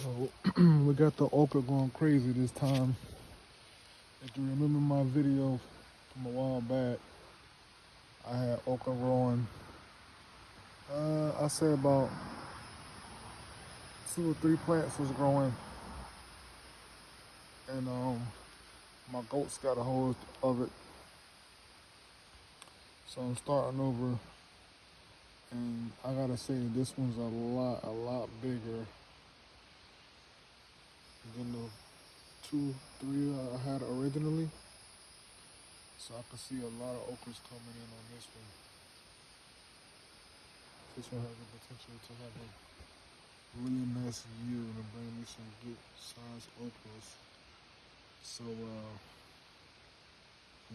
So we got the okra going crazy this time. If you remember my video from a while back, I had okra growing. I say about 2 or 3 plants was growing, and my goats got a hold of it. So I'm starting over, and I gotta say this one's a lot bigger than the 2, 3 I had originally. So I can see a lot of okras coming in on this one. This one has the potential to have a really nice yield and bring me some good size okras. So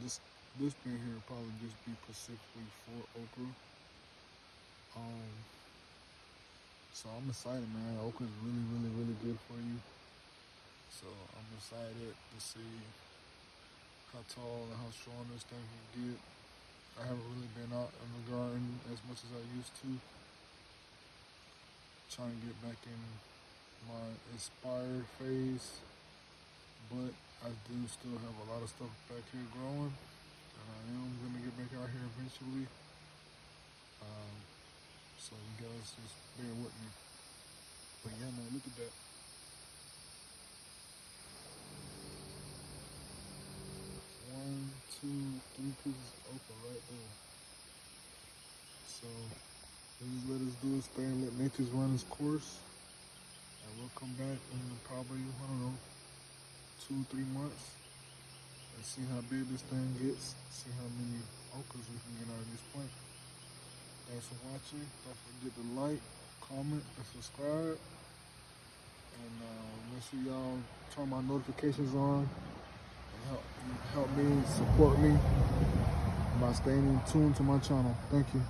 this bin here will probably just be specifically for okra. So I'm excited, man. Okra is really good for you. So I'm excited to see how tall and how strong this thing can get. I haven't really been out in the garden as much as I used to. Trying to get back in my inspired phase, but I do still have a lot of stuff back here growing, and I am gonna get back out here eventually. So you guys just bear with me. But yeah, man, look at that. One, two, 3 pieces of okra right there. So just let us do this thing, let nature run its course, and we'll come back in probably, I don't know, 2, 3 months and see how big this thing gets, see how many okras we can get out of this plant. Thanks for watching. Don't forget to like, comment, and subscribe. And make sure y'all turn my notifications on and help me, support me by staying tuned to my channel. Thank you.